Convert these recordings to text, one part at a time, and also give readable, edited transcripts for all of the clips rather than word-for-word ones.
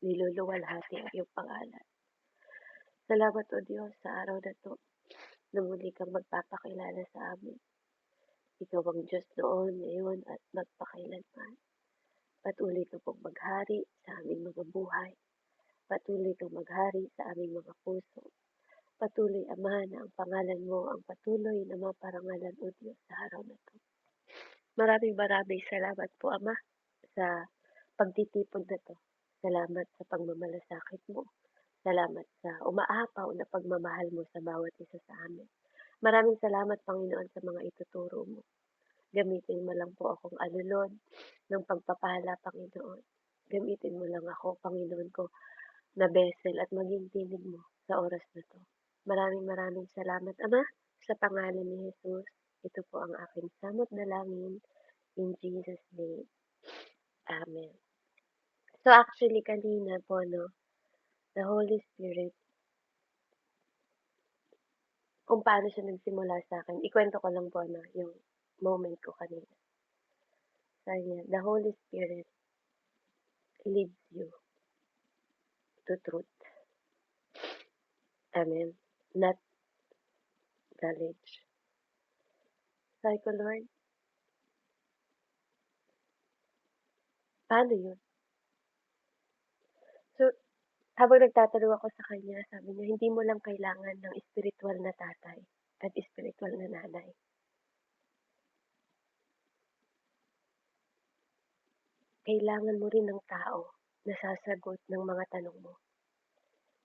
niluluwalhati ang iyong pangalan. Salamat o Diyos sa araw na 'to na muli kang magpapakilala sa amin. Ikaw ang Diyos noon, ngayon at magpakailanman. Patuloy ka pong maghari sa aming mga buhay. Patuloy kang maghari sa aming mga puso. Patuloy, Ama, na ang pangalan mo ang patuloy na maparangalan o Diyos sa araw na 'to. Maraming maraming salamat po, Ama, sa pagtitipon na 'to. Salamat sa pagmamalasakit mo. Salamat sa umaapaw na pagmamahal mo sa bawat isa sa amin. Maraming salamat, Panginoon, sa mga ituturo mo. Gamitin mo lang po akong alulod ng pagpapala, Panginoon. Gamitin mo lang ako, Panginoon ko, na vessel at maging tinig mo sa oras na 'to. Maraming maraming salamat, Ama, sa pangalan ni Jesus. Ito po ang aking samot dalangin. In Jesus' name. Amen. So actually kanina po, no, the Holy Spirit, kung paano siya nagsimula sa akin, ikwento ko lang po na yung moment ko kanina. Sabi niya, the Holy Spirit leads you to truth. Amen. Not knowledge. Sabi ko, Lord, paano yun? So, habang nagtatanong ako sa kanya, sabi niya, hindi mo lang kailangan ng spiritual na tatay at spiritual na nanay. Kailangan mo rin ng tao na sasagot ng mga tanong mo.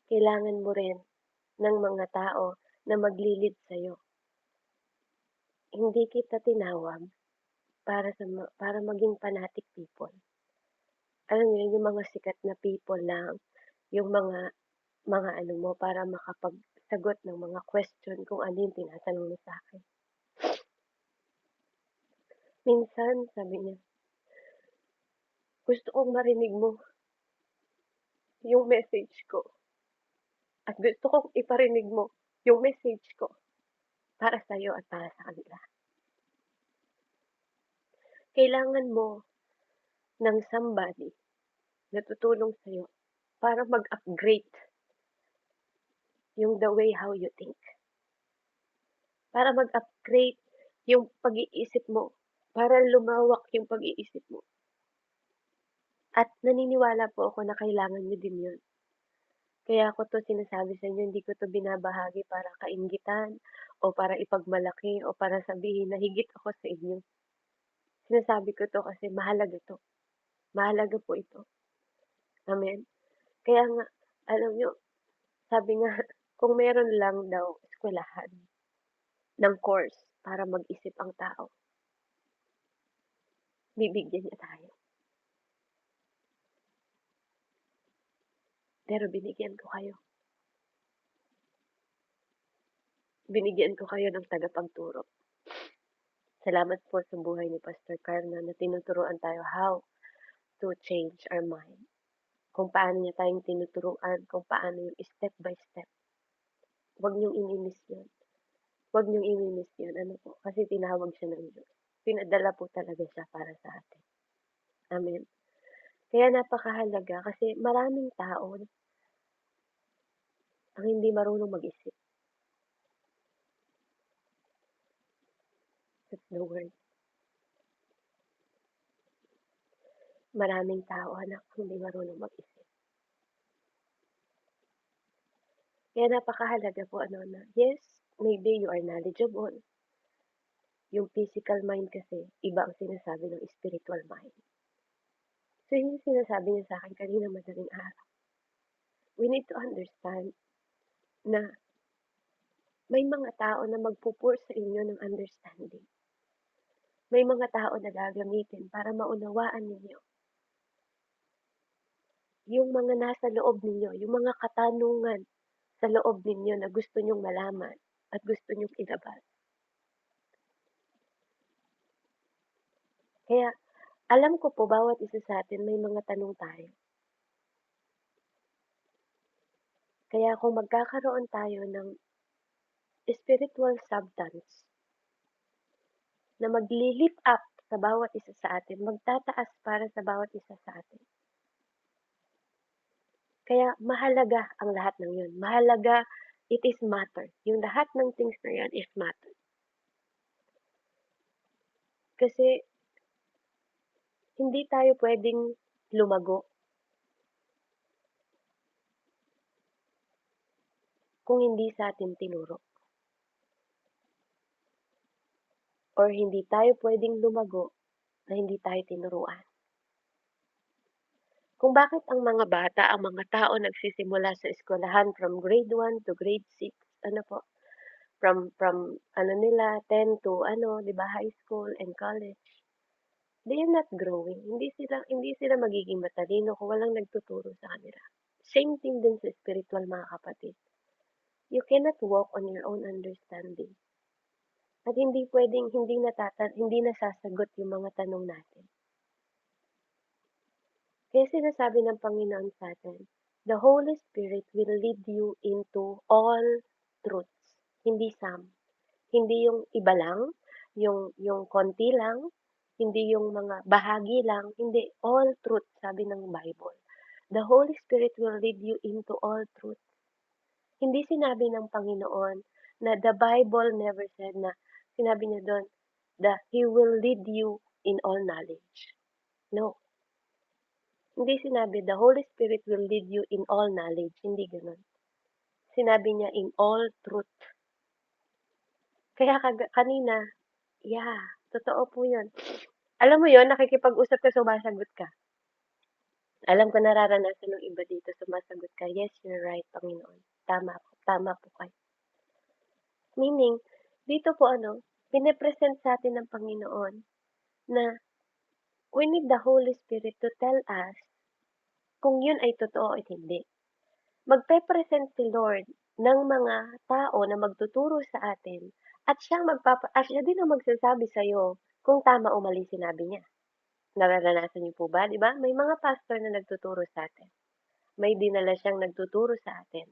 Kailangan mo rin ng mga tao na maglilid sa'yo. Hindi kita tinawag para maging fanatic people. Alam niyo, yung mga sikat na people lang, yung mga ano mo, para makapagsagot ng mga question kung ano yung tinatanong mo sa akin. Minsan, sabi niya, gusto kong marinig mo yung message ko. At gusto kong iparinig mo yung message ko para sa'yo at para sa kanila. Kailangan mo ng somebody na tutulong sa'yo para mag-upgrade yung the way how you think. Para mag-upgrade yung pag-iisip mo. Para lumawak yung pag-iisip mo. At naniniwala po ako na kailangan nyo din yun. Kaya ako to sinasabi sa inyo, hindi ko to binabahagi para kainggitan o para ipagmalaki o para sabihin na higit ako sa inyo. Sinasabi ko to kasi mahalaga to. Mahalaga po ito. Amen. Kaya nga, alam nyo, sabi nga, kung meron lang daw eskwelahan ng course para mag-isip ang tao, bibigyan niya tayo. Pero binigyan ko kayo. Binigyan ko kayo ng tagapagturo. Salamat po sa buhay ni Pastor Carla na tinuturuan tayo how to change our mind. Kung paano niya tayong tinuturuan, kung paano yung step by step. Huwag niyong inimiss yun. Huwag niyong inimiss yun. Ano po? Kasi tinawag siya ng Diyos. Pinadala po talaga siya para sa atin. Amen. Kaya napakahalaga kasi maraming tao ang hindi marunong mag-isip. That's the word. Maraming tao, anak, hindi marunong mag-isip. Kaya napakahalaga po na, yes, maybe you are knowledgeable. Yung physical mind kasi, iba ang sinasabi ng spiritual mind. So, yun yung sinasabi niya sa akin kanina madaling araw. We need to understand na may mga tao na magpupur sa inyo ng understanding. May mga tao na gagamitin para maunawaan ninyo yung mga nasa loob ninyo, yung mga katanungan sa loob ninyo na gusto nyong malaman at gusto nyong ilabas. Kaya, alam ko po bawat isa sa atin may mga tanong tayo. Kaya kung magkakaroon tayo ng spiritual substance na magli-lift up sa bawat isa sa atin, magtataas para sa bawat isa sa atin. Kaya mahalaga ang lahat ng yun. Mahalaga, it is matter. Yung lahat ng things na yan is matter. Kasi hindi tayo pwedeng lumago kung hindi sa atin tinuro. Or hindi tayo pwedeng lumago na hindi tayo tinuruan. Kung bakit ang mga bata, ang mga tao nagsisimula sa eskwelahan from grade 1 to grade 6, ano po, from ano nila, 10 to ano, 'di ba, high school and college. They are not growing. Hindi sila magiging matalino kung walang nagtuturo sa kanila. Same thing din sa spiritual, mga kapatid. You cannot walk on your own understanding. At hindi pwedeng hindi nasasagot yung mga tanong natin. Kaya sinasabi ng Panginoon sa atin, the Holy Spirit will lead you into all truths. Hindi some. Hindi yung iba lang, yung konti lang, hindi yung mga bahagi lang, hindi, all truth, sabi ng Bible. The Holy Spirit will lead you into all truth. Hindi sinabi ng Panginoon na the Bible never said na, sinabi niya doon, that He will lead you in all knowledge. No. Hindi sinabi, the Holy Spirit will lead you in all knowledge. Hindi ganun. Sinabi niya, in all truth. Kaya kanina, yeah, totoo po yun. Alam mo yun, nakikipag-usap ka, sumasagot ka. Alam ko nararanasan ng iba dito, sumasagot ka, yes, you're right, Panginoon. Tama po kayo. Meaning, dito po pinipresent sa atin ng Panginoon na we need the Holy Spirit to tell us kung yun ay totoo at hindi. Magpe-present si Lord ng mga tao na magtuturo sa atin at siya din ang magsasabi sa iyo kung tama o mali sinabi niya. Nararanasan niyo po ba, di ba? May mga pastor na nagtuturo sa atin. May dinala siyang nagtuturo sa atin.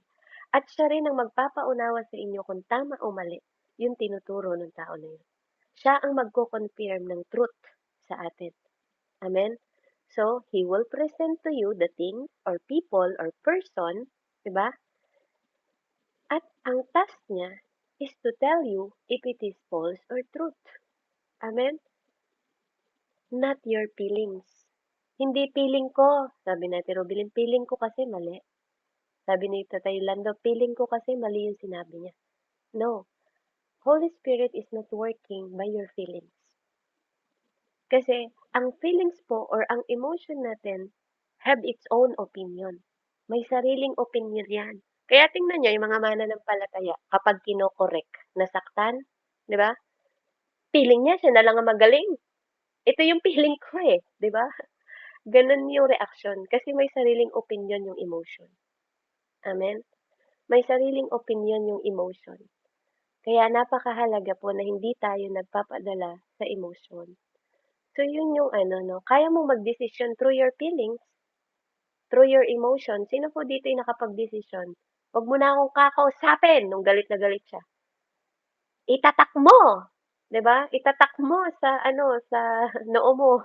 At siya rin ang magpapaunawa sa inyo kung tama o mali yung tinuturo ng tao na yun. Siya ang magko-confirm ng truth sa atin. Amen? So, He will present to you the thing or people or person, di ba? At ang task niya is to tell you if it is false or truth. Amen? Not your feelings. Hindi feeling ko, sabi natin Robilin, feeling ko kasi mali. Sabi ni Tatay Lando, feeling ko kasi mali yung sinabi niya. No. Holy Spirit is not working by your feelings. Kasi ang feelings po or ang emotion natin have its own opinion. May sariling opinion yan. Kaya tingnan niyo yung mga mananampalataya kapag kinokorek, nasaktan, di ba? Feeling niya siya na lang ang magaling. Ito yung feeling ko eh, di ba? Ganun yung reaction kasi may sariling opinion yung emotion. Amen? May sariling opinion yung emotion. Kaya napakahalaga po na hindi tayo nagpapadala sa emotion. So yun yung no, kaya mo magdesisyon through your feelings, through your emotion. Sino po dito yung nakapag-desisyon? Huwag mo na akong kakausapin nung galit na galit siya. Itatak mo, 'di ba? Itatak mo sa sa noo mo.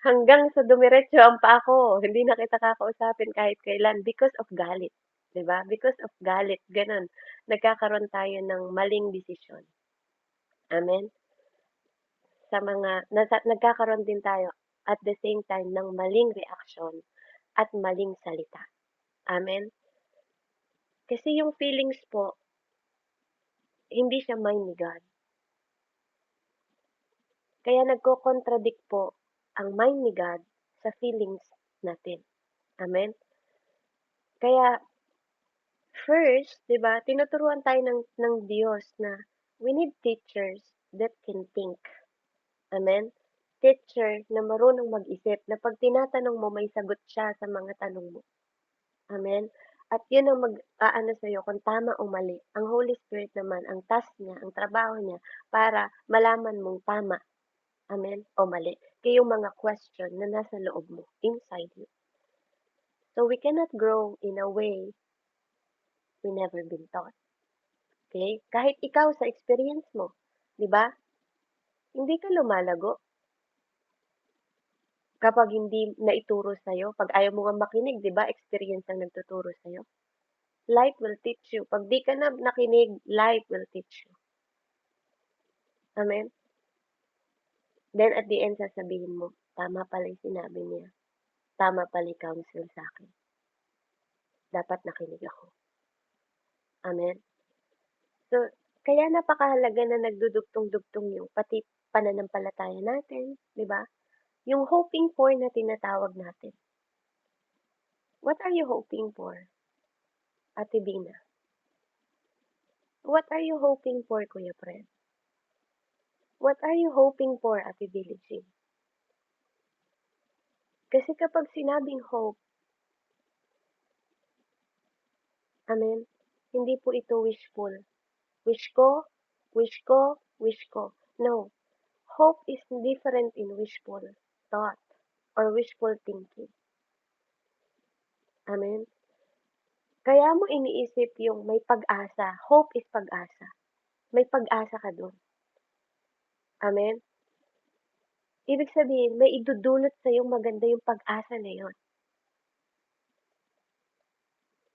Hanggang sa dumiretso ang paa ko. Hindi na kita kakausapin kahit kailan because of galit, 'di ba? Because of galit, ganun. Nagkakaroon tayo ng maling desisyon. Amen. Nagkakaroon din tayo at the same time ng maling reaksyon at maling salita. Amen. Kasi yung feelings po, hindi siya mind ni God. Kaya nagko-contradict po ang mind ni God sa feelings natin. Amen? Kaya, first, di ba, tinuturuan tayo ng Diyos na we need teachers that can think. Amen? Teacher na marunong mag-isip, na pag tinatanong mo, may sagot siya sa mga tanong mo. Amen? At yun ang mag-aano sa'yo kung tama o mali. Ang Holy Spirit naman, ang task niya, ang trabaho niya, para malaman mong tama. Amen? O mali. Kaya yung mga question na nasa loob mo, inside you. So we cannot grow in a way we never been taught. Okay? Kahit ikaw sa experience mo, di ba? Hindi ka lumalago. Kapag hindi naituro sa'yo, 'pag ayaw mo ngang makinig, 'di ba, experience ang nagtuturo sa'yo? Life will teach you. 'Pag 'di ka na nakinig, life will teach you. Amen? Then at the end sasabihin mo, tama pala yung sinabi niya. Tama pala yung counsel sa'kin. Dapat nakinig ako. Amen? So, kaya napakahalaga na nagdudugtong-dugtong yung pati pananampalataya natin, 'di ba? Yung hoping for na tinatawag natin. What are you hoping for, Ate Bina? What are you hoping for, Kuya Fred? What are you hoping for, Ate Billie Jean? Kasi kapag sinabing hope, amen, hindi po ito wishful. Wish ko, wish ko, wish ko. No. Hope is different in wishful thought or wishful thinking. Amen? Kaya mo iniisip yung may pag-asa. Hope is pag-asa. May pag-asa ka dun. Amen? Ibig sabihin, may idudulot sa'yong maganda yung pag-asa na yun.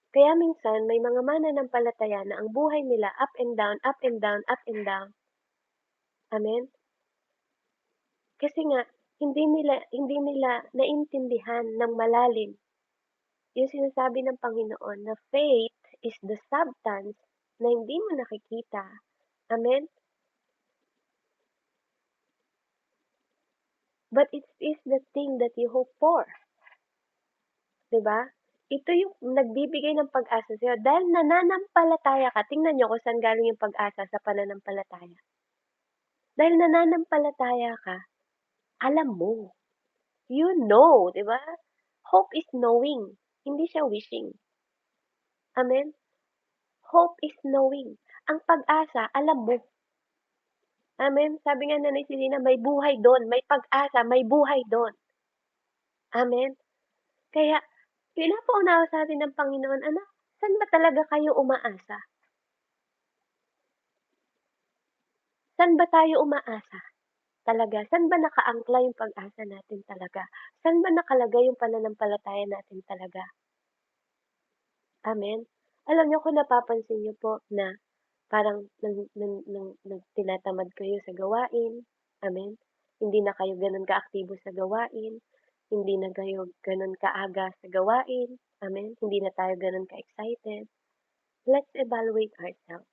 Kaya minsan, may mga mananampalataya na ang buhay nila up and down, up and down, up and down. Amen? Kasi nga, hindi nila naintindihan ng malalim yung sinasabi ng Panginoon na faith is the substance na hindi mo nakikita. Amen? But it is the thing that you hope for. Diba? Ito yung nagbibigay ng pag-asa sa'yo. Dahil nananampalataya ka, tingnan nyo kung saan galing yung pag-asa sa pananampalataya. Dahil nananampalataya ka, alam mo. You know, di ba? Hope is knowing. Hindi siya wishing. Amen? Hope is knowing. Ang pag-asa, alam mo. Amen? Sabi nga na ni Selena, may buhay doon. May pag-asa, may buhay doon. Amen? Kaya, pinapaunawa sa atin ng Panginoon, anak, saan ba talaga kayo umaasa? Saan ba tayo umaasa? Talaga, saan ba nakaangkla yung pag-asa natin talaga? Saan ba nakalagay yung pananampalataya natin talaga? Amen? Alam niyo kung napapansin niyo po na parang tinatamad kayo sa gawain. Amen? Hindi na kayo ganun kaaktibo sa gawain. Hindi na kayo ganun kaaga sa gawain. Amen? Hindi na tayo ganun ka-excited. Let's evaluate ourselves.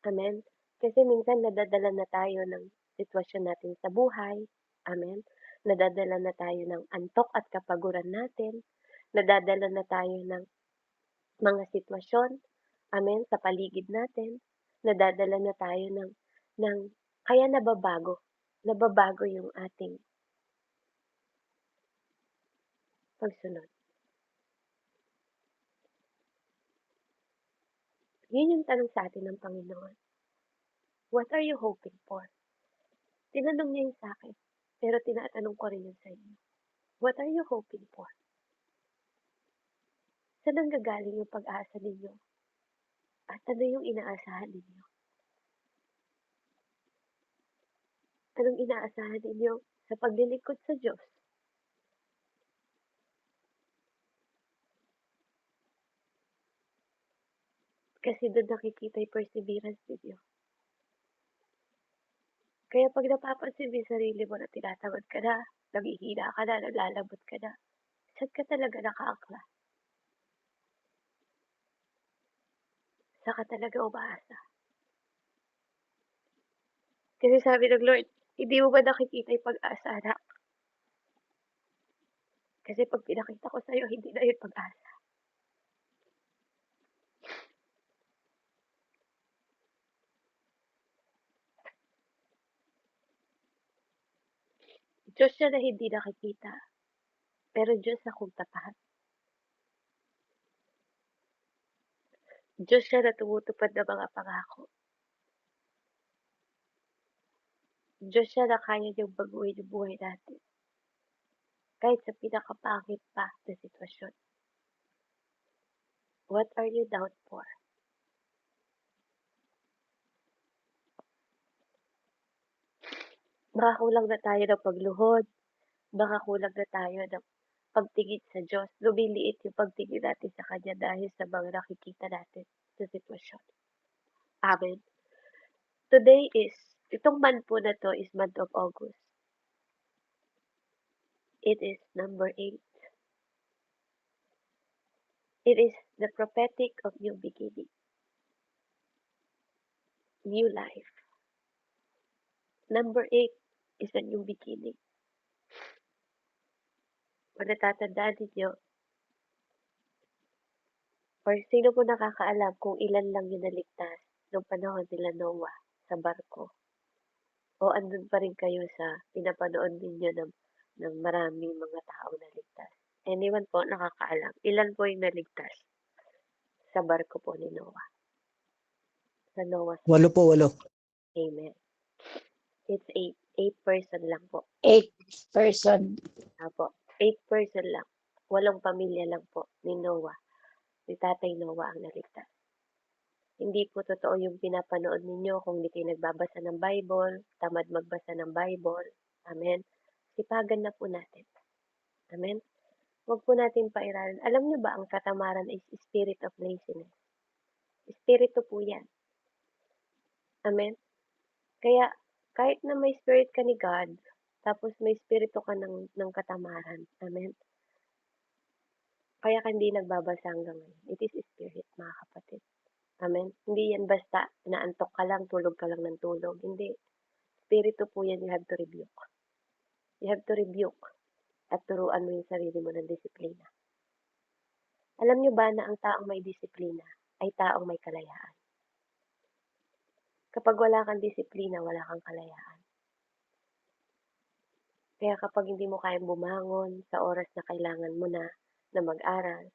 Amen? Kasi minsan nadadala na tayo ng sitwasyon natin sa buhay. Amen? Nadadala na tayo ng antok at kapaguran natin. Nadadala na tayo ng mga sitwasyon. Amen? Sa paligid natin. Nadadala na tayo ng kaya nababago. Nababago yung ating pagsunod. Yun yung tanong sa atin ng Panginoon. What are you hoping for? Tinanong niya yung sa akin, pero tinatanong ko rin yun sa inyo. What are you hoping for? Saan ang gagaling yung pag-asa ninyo? At ano yung inaasahan ninyo? Anong inaasahan ninyo sa paglilingkod sa Diyos? Kasi doon nakikita yung perseverance ninyo. Kaya pag napapansin mo yung sarili mo na tinatamad ka na, naghihina ka na, naglalabot ka na, saan ka talaga nakaangkla? Saan ka talaga umaasa? Kasi sabi ng Lord, hindi mo ba nakikita yung pag-asa, anak? Kasi pag pinakita ko sa'yo, hindi na yun pag-asa. Diyos siya na hindi nakikita, pero Diyos akong tapat. Diyos siya na tumutupad ng mga pangako. Diyos siya na kaya niyang baguhin yung buhay natin. Kahit sa pinakapangit pa na sitwasyon. What are you down for? Makakulang na tayo ng pagluhod, baka kulang na tayo ng pagtingin sa Diyos. Lumiliit yung pagtingin natin sa Kanya dahil sa mga nakikita natin sa sitwasyon. Amen. Today is, itong month po na to is month of August. It is number 8. It is the prophetic of new beginning, new life. Number 8 is a new beginning. Kung natatandaan ninyo, or sino po nakakaalam kung ilan lang yung naligtas nung panahon nila Noah sa barko? O andun pa rin kayo sa pinapanood ninyo ng maraming mga taong naligtas? Anyone po nakakaalam? Ilan po yung naligtas sa barko po ni Noah? Sa Noah's Walo Ark. po, walo. Amen. It's 8. 8 person lang po. 8 person. Apo. 8 person lang. 8 pamilya lang po ni Noah. Ni Tatay Noah ang naligtas. Hindi po totoo yung pinapanood ninyo kung hindi kayo nagbabasa ng Bible, tamad magbasa ng Bible. Amen. Sipagan na po natin. Amen. Huwag po natin pairalan. Alam niyo ba ang katamaran is spirit of laziness? Espiritu po yan. Amen. Kaya kahit na may spirit ka ni God, tapos may spirito ka ng katamaran. Amen. Kaya ka hindi nagbabasa hanggang ngayon. It is spirit, mga kapatid. Amen. Hindi yan basta naantok ka lang, tulog ka lang ng tulog. Hindi. Spirito po yan, you have to rebuke. You have to rebuke at turuan mo yung sarili mo ng disiplina. Alam nyo ba na ang taong may disiplina ay taong may kalayaan? Kapag wala kang disiplina, wala kang kalayaan. Kaya kapag hindi mo kayang bumangon sa oras na kailangan mo na mag-aral,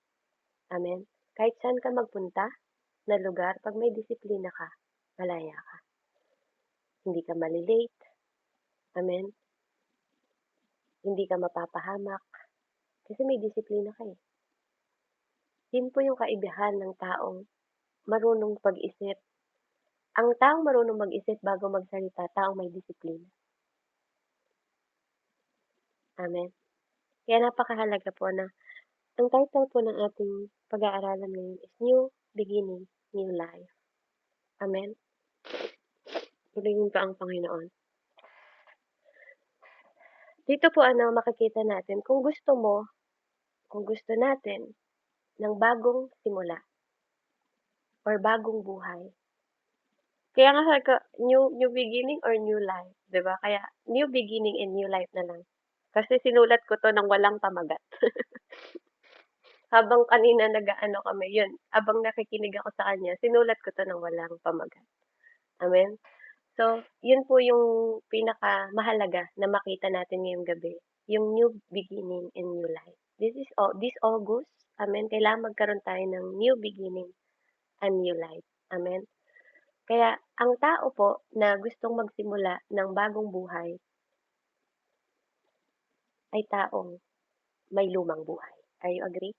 amen, kahit saan ka magpunta na lugar, pag may disiplina ka, malaya ka. Hindi ka malilate, amen, hindi ka mapapahamak, kasi may disiplina ka eh. Yun po yung kaibahan ng taong marunong pag-isip. Ang taong marunong mag-isip bago magsalita, taong may disiplina. Amen. Kaya napakahalaga po na ang title po ng ating pag-aaralan ngayon is New Beginning, New Life. Amen. Purihin pa ang Panginoon. Dito po makikita natin kung gusto natin ng bagong simula or bagong buhay. Kaya nga sabi ko, new beginning or new life, 'di ba? Kaya new beginning and new life na lang. Kasi sinulat ko to ng walang pamagat. Habang kanina nag-aano kami, yun, habang nakikinig ako sa kanya, sinulat ko to ng walang pamagat. Amen? So, yun po yung pinakamahalaga na makita natin ngayong gabi, yung new beginning and new life. This August, amen, kailangan magkaroon tayo ng new beginning and new life. Amen? Kaya, ang tao po na gustong magsimula ng bagong buhay ay taong may lumang buhay. Are you agree?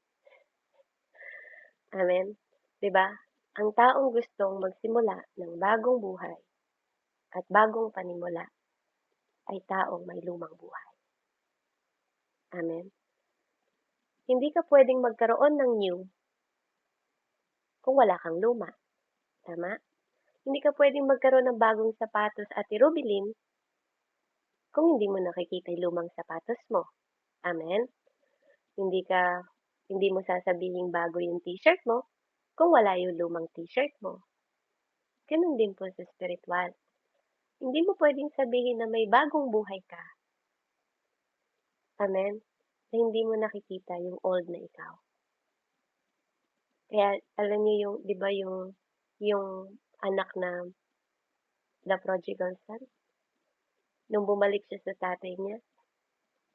Amen? 'Di ba? Ang taong gustong magsimula ng bagong buhay at bagong panimula ay taong may lumang buhay. Amen? Hindi ka pwedeng magkaroon ng new kung wala kang luma. Tama? Hindi ka pwedeng magkaroon ng bagong sapatos at Rubilin kung hindi mo nakikita yung lumang sapatos mo. Amen? Hindi mo sasabihin bago yung t-shirt mo kung wala yung lumang t-shirt mo. Ganun din po sa spiritual. Hindi mo pwedeng sabihin na may bagong buhay ka. Amen? Na hindi mo nakikita yung old na ikaw. Kaya alam niyo yung, 'di ba yung anak na the prodigal son, nung bumalik siya sa tatay niya,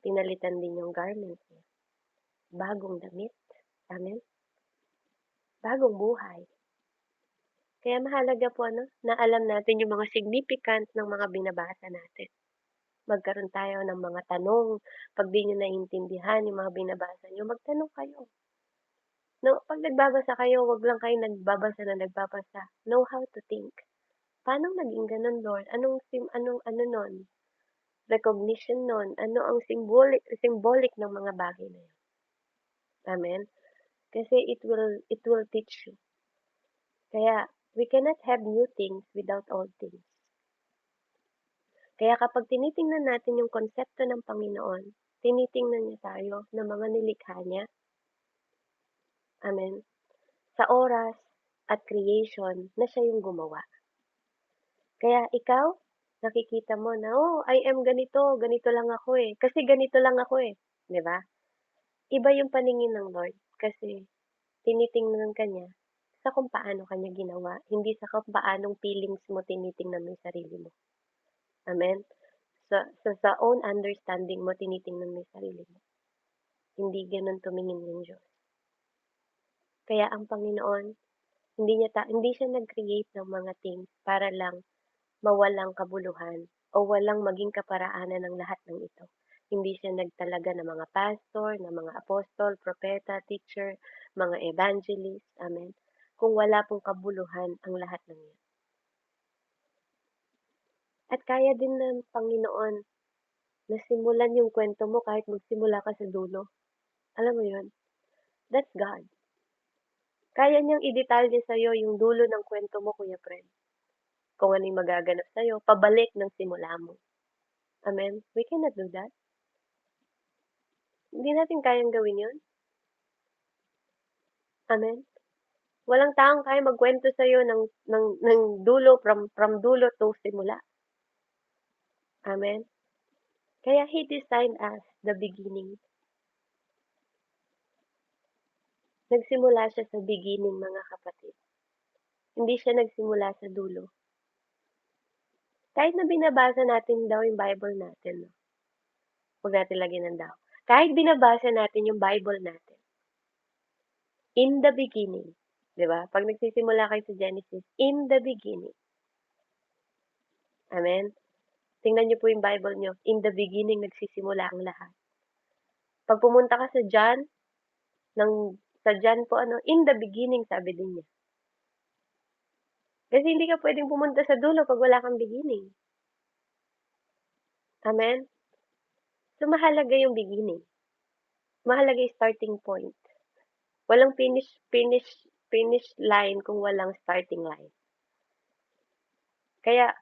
pinalitan din yung garment niya. Bagong damit. Amen? Bagong buhay. Kaya mahalaga po na alam natin yung mga significant ng mga binabasa natin. Magkaroon tayo ng mga tanong. Pag di nyo naiintindihan yung mga binabasa nyo, magtanong kayo. No, pag nagbabasa kayo, wag lang kayo nagbabasa. Know how to think. Paano naging ganun, Lord? Anong ano nun? recognition nun, ano ang symbolic ng mga bagay na yun. Amen? Kasi it will teach you. Kaya, we cannot have new things without old things. Kaya kapag tinitingnan natin yung konsepto ng Panginoon, tinitingnan niya tayo na mga nilikha niya. Amen? Sa oras at creation na siya yung gumawa. Kaya ikaw, nakikita mo na, oh, I am ganito, ganito lang ako eh. Kasi ganito lang ako eh. 'Di ba? Iba yung paningin ng Lord kasi tinitingnan ka niya sa kung paano ka niya ginawa, hindi sa kung paanong feelings mo tinitingnan mo yung sarili mo. Amen? Sa own understanding mo, tinitingnan mo yung sarili mo. Hindi ganun tumingin yung Diyos. Kaya ang Panginoon, hindi siya nag-create ng mga things para lang mawalang kabuluhan o walang maging kaparaanan ng lahat ng ito. Hindi siya nagtalaga ng mga pastor, ng mga apostol, propeta, teacher, mga evangelist, amen, kung wala pong kabuluhan ang lahat ng yan. At kaya din ng Panginoon na simulan yung kwento mo kahit magsimula ka sa dulo. Alam mo yun? That's God. Kaya niyang i-detalye sa'yo yung dulo ng kwento mo, Kuya Fred. Kung ano yung magaganap sa'yo, pabalik ng simula mo. Amen? We cannot do that. Hindi natin kayang gawin yun. Amen? Walang taong kaya magkwento sa'yo ng dulo, from dulo to simula. Amen? Kaya He designed us the beginning. Nagsimula siya sa beginning, mga kapatid. Hindi siya nagsimula sa dulo. Kahit na binabasa natin daw yung Bible natin, no? Huwag natin lagyan ng daw. Kahit binabasa natin yung Bible natin, in the beginning, di ba? Pag nagsisimula kayo sa Genesis, in the beginning. Amen? Tingnan niyo po yung Bible niyo. In the beginning, nagsisimula ang lahat. Pag pumunta ka sa John, sa John po, in the beginning, sabi din niya. Kasi hindi ka pwedeng pumunta sa dulo pag wala kang beginning. Amen? So, mahalaga yung beginning. Mahalaga yung starting point. Walang finish line kung walang starting line. Kaya,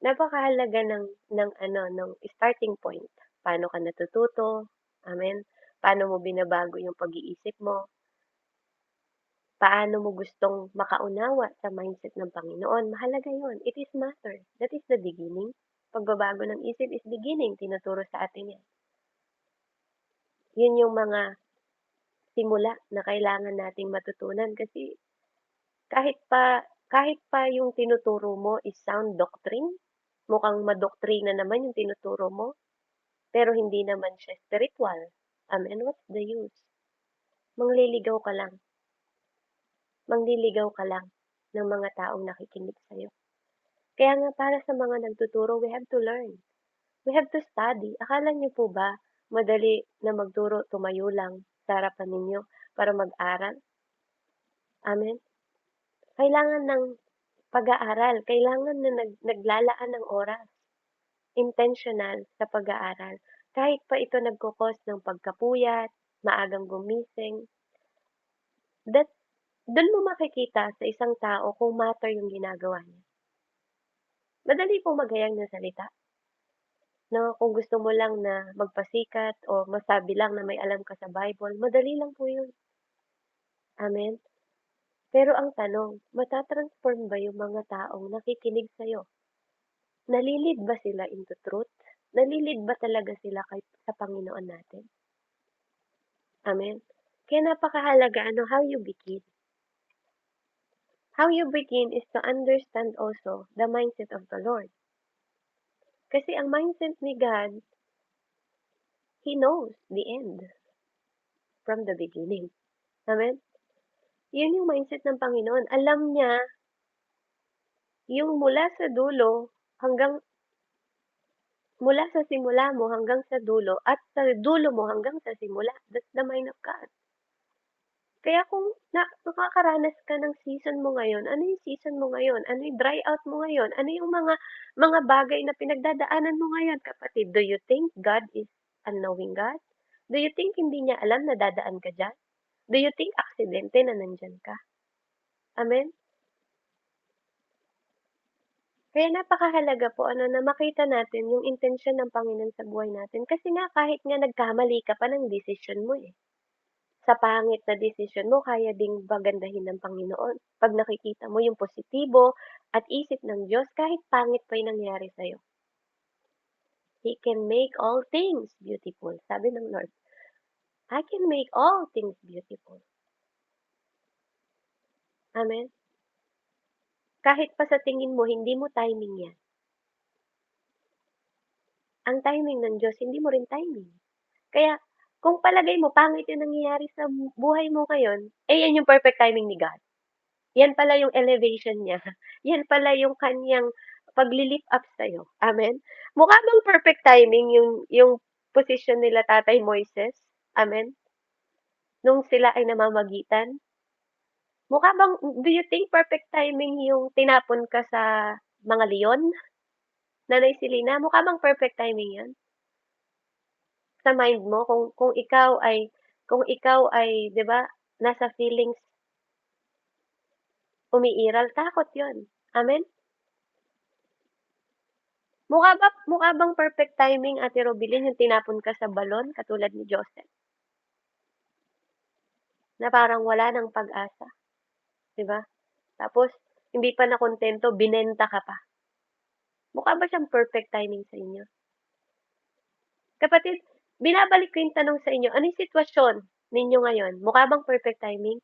napakahalaga ng starting point. Paano ka natututo? Amen? Paano mo binabago yung pag-iisip mo? Paano mo gustong makaunawa sa mindset ng Panginoon? Mahalaga yon. It is matter. That is the beginning. Pagbabago ng isip is beginning. Tinuturo sa atin yan. Yun yung mga simula na kailangan nating matutunan kasi kahit pa yung tinuturo mo is sound doctrine, mukhang madoktrina naman yung tinuturo mo, pero hindi naman siya spiritual. Amen? What's the use? Mangliligaw ka lang. Mangliligaw ka lang ng mga taong nakikinig sa'yo. Kaya nga para sa mga nagtuturo, we have to learn. We have to study. Akala niyo po ba madali na magturo, tumayo lang sa harapan ninyo para mag-aral? Amen? Kailangan ng pag-aaral. Kailangan na naglalaan ng oras. Intentional sa pag-aaral. Kahit pa ito nagkukos ng pagkapuyat, maagang gumising. Doon mo makikita sa isang tao kung matter yung ginagawa niya. Madali po maghayag ng salita. No, kung gusto mo lang na magpasikat o masabi lang na may alam ka sa Bible, madali lang po yun. Amen? Pero ang tanong, matatransform ba yung mga taong nakikinig sa'yo? Nalilid ba sila into truth? Nalilid ba talaga sila sa Panginoon natin? Amen? Kaya napakahalaga how you begin. How you begin is to understand also the mindset of the Lord. Kasi ang mindset ni God, He knows the end from the beginning. Amen? Yun yung mindset ng Panginoon. Alam niya yung mula sa simula mo hanggang sa dulo at sa dulo mo hanggang sa simula. That's the mind of God. Kaya kung nakakaranas ka ng season mo ngayon, ano yung season mo ngayon? Ano yung dry out mo ngayon? Ano yung mga bagay na pinagdadaanan mo ngayon, kapatid? Do you think God is unknowing God? Do you think hindi niya alam na dadaan ka diyan? Do you think aksidente na nandiyan ka? Amen? Kaya napakahalaga po ano na makita natin yung intensyon ng Panginoon sa buhay natin. Kasi nga kahit nga nagkamali ka pa ng desisyon mo eh. Sa pangit na desisyon mo, kaya ding pagandahin ng Panginoon. Pag nakikita mo yung positibo at isip ng Diyos, kahit pangit pa yung nangyari sa'yo. He can make all things beautiful. Sabi ng Lord, I can make all things beautiful. Amen? Kahit pa sa tingin mo, hindi mo timing yan. Ang timing ng Diyos, hindi mo rin timing. Kaya, kung palagay mo, pangit yung nangyayari sa buhay mo ngayon, eh yan yung perfect timing ni God. Yan pala yung elevation niya. Yan pala yung kanyang pagli-lift up sa'yo. Amen? Mukha bang perfect timing yung position nila Tatay Moises? Amen? Nung sila ay namamagitan? Mukha bang, do you think perfect timing yung tinapon ka sa mga leon? Nanay Selena, mukha bang perfect timing yan? Sa mind mo, kung ikaw ay, 'di ba, nasa feelings, umiiral, takot yon. Amen? Mukha bang perfect timing, Ate Robilin, yung tinapon ka sa balon katulad ni Joseph, na parang wala ng pag-asa, 'di ba? Tapos hindi pa nakontento, binenta ka pa. Mukha ba siyang perfect timing sa inyo? Kapatid, binabalik ko yung tanong sa inyo, ano yung sitwasyon ninyo ngayon? Mukha bang perfect timing?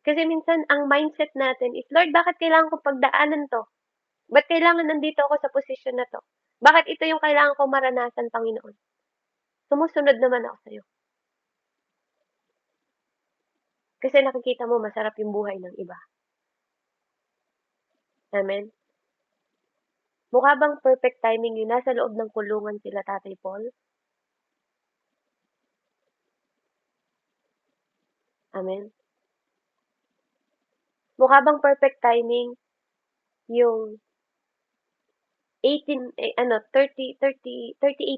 Kasi minsan ang mindset natin is, Lord, bakit kailangan ko pagdaanan 'to? Ba't kailangan nandito ako sa posisyon na 'to? Bakit ito yung kailangan kong maranasan, Panginoon? Sumusunod naman ako sa'yo. Kasi nakikita mo masarap yung buhay ng iba. Amen? Mukha bang perfect timing yung nasa loob ng kulungan sila Tatay Paul? Amen? Mukha bang perfect timing yung 38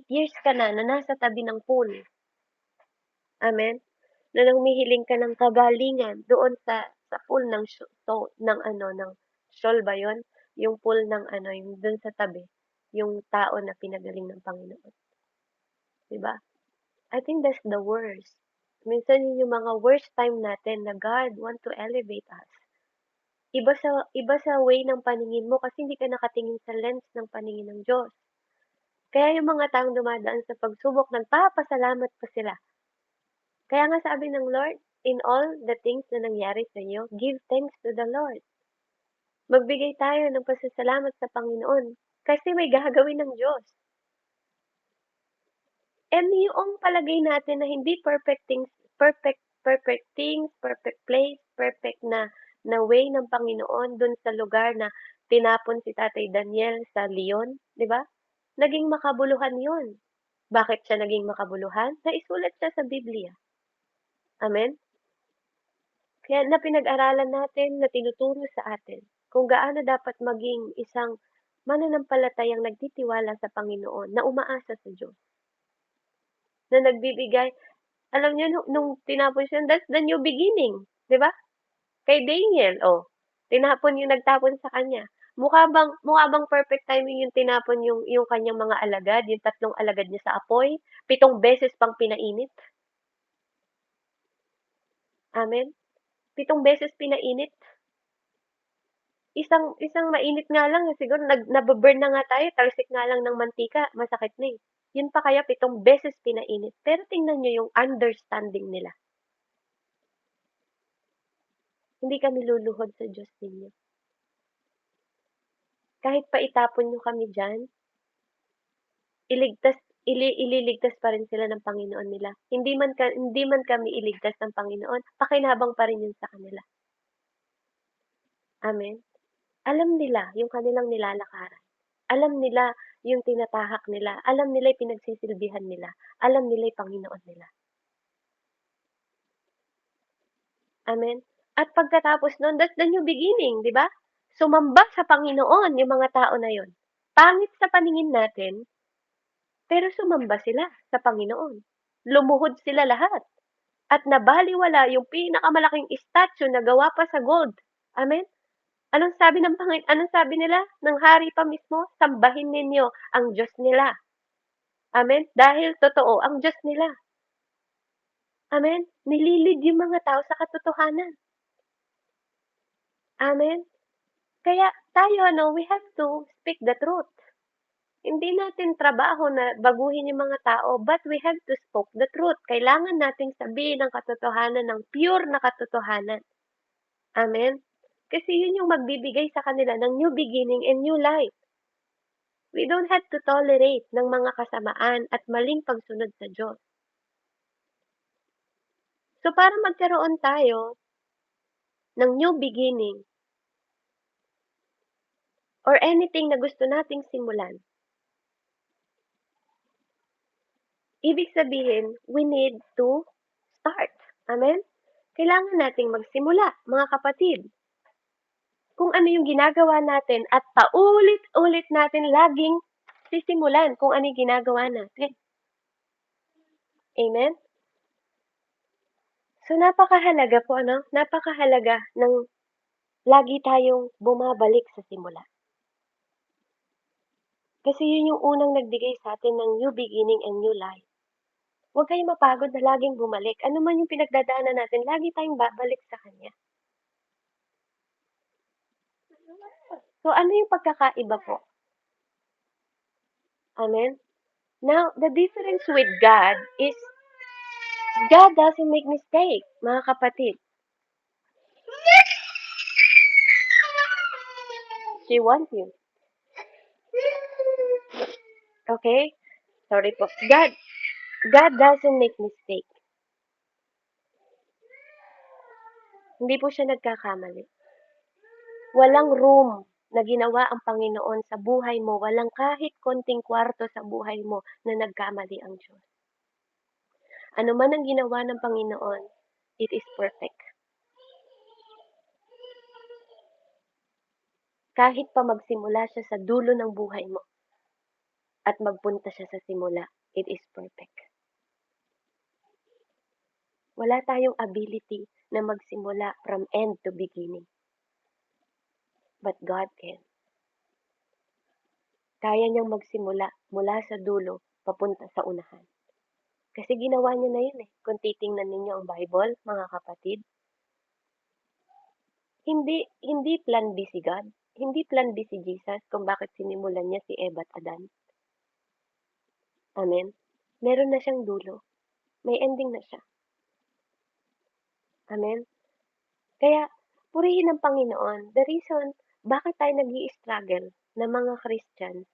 years ka na nasa tabi ng pool? Amen? Na humihiling ka ng kagalingan doon sa pool ng ng ano ng Siol ba 'yon? Yung pool ng ano, yung doon sa tabi, yung tao na pinagaling ng Panginoon, 'di ba? I think that's the worst. Minsan yun yung mga worst time natin na God want to elevate us. Iba sa way ng paningin mo kasi hindi ka nakatingin sa lens ng paningin ng Diyos. Kaya yung mga taong dumadaan sa pagsubok, nagpapasalamat pa sila. Kaya nga sabi ng Lord, in all the things na nangyari sa iyo, give thanks to the Lord. Magbigay tayo ng pasasalamat sa Panginoon kasi may gagawin ng Diyos. And yung palagay natin na hindi perfect things, perfect place, perfect na way ng Panginoon dun sa lugar na tinapon si Tatay Daniel sa leon, 'di ba? Naging makabuluhan 'yun. Bakit siya naging makabuluhan? Naisulat siya sa Biblia. Amen? Kaya na pinag-aralan natin, na tinuturo sa atin kung gaano dapat maging isang mananampalatayang nagtitiwala sa Panginoon, na umaasa sa Diyos, na nagbibigay. Alam niyo nung tinapon siya, that's the new beginning, 'di ba? Kay Daniel, oh, tinapon yung nagtapon sa kanya. Mukha bang perfect timing yung tinapon yung kanyang mga alagad, yung 3 alagad niya sa apoy, 7 beses pang pinainit. Amen. 7 beses pinainit. Isang isang mainit nga lang siguro nabu-burn na nga tayo, talsik nga lang ng mantika, masakit na eh. Yun pa kaya 7 beses pinainit. Pero tingnan niyo yung understanding nila. Hindi kami luluhod sa Diyos ninyo. Kahit pa itapon niyo kami diyan, iligtas ililigtas pa rin sila ng Panginoon nila. Hindi man kami iligtas ng Panginoon, pakinabang pa rin yun sa kanila. Amen. Alam nila yung kanilang nilalakaran. Alam nila yung tinatahak nila. Alam nila yung pinagsisilbihan nila. Alam nila yung Panginoon nila. Amen? At pagkatapos nun, that's the new beginning, di ba? Sumamba sa Panginoon yung mga tao na yon. Pangit sa paningin natin, pero sumamba sila sa Panginoon. Lumuhod sila lahat. At nabaliwala yung pinakamalaking statue na gawa pa sa gold. Amen? Anong sabi nila ng hari pa mismo? Sambahin ninyo ang Diyos nila. Amen? Dahil totoo ang Diyos nila. Amen? Nililid yung mga tao sa katotohanan. Amen? Kaya tayo, we have to speak the truth. Hindi natin trabaho na baguhin yung mga tao, but we have to speak the truth. Kailangan nating sabihin ang katotohanan ng pure na katotohanan. Amen? Kasi yun yung magbibigay sa kanila ng new beginning and new life. We don't have to tolerate ng mga kasamaan at maling pagsunod sa Diyos. So para magkaroon tayo ng new beginning or anything na gusto nating simulan, ibig sabihin, we need to start. Amen? Kailangan nating magsimula, mga kapatid. Kung ano yung ginagawa natin at paulit-ulit natin laging sisimulan kung ano yung ginagawa natin. Amen? So napakahalaga po, Napakahalaga ng lagi tayong bumabalik sa simula. Kasi yun yung unang nagbigay sa atin ng new beginning and new life. Huwag kayong mapagod na laging bumalik. Ano man yung pinagdadaanan natin, lagi tayong babalik sa Kanya. So ano yung pagkakaiba po? Amen? Now, the difference with God is God doesn't make mistake, mga kapatid. She wants you. Okay? Sorry po. God doesn't make mistake. Hindi po siya nagkakamali. Walang room na ginawa ang Panginoon sa buhay mo. Walang kahit konting kwarto sa buhay mo na nagkamali ang Diyos. Ano man ang ginawa ng Panginoon, it is perfect. Kahit pa magsimula siya sa dulo ng buhay mo at magpunta siya sa simula, it is perfect. Wala tayong ability na magsimula from end to beginning. But God can. Kaya niyang magsimula mula sa dulo papunta sa unahan. Kasi ginawa niya na yun eh. Kung titingnan ninyo ang Bible, mga kapatid, hindi plan B si God. Hindi plan B si Jesus kung bakit sinimulan niya si Eva at Adan. Amen? Meron na siyang dulo. May ending na siya. Amen? Kaya, purihin ang Panginoon. The reason, bakit tayo nag-i-struggle na mga Christian,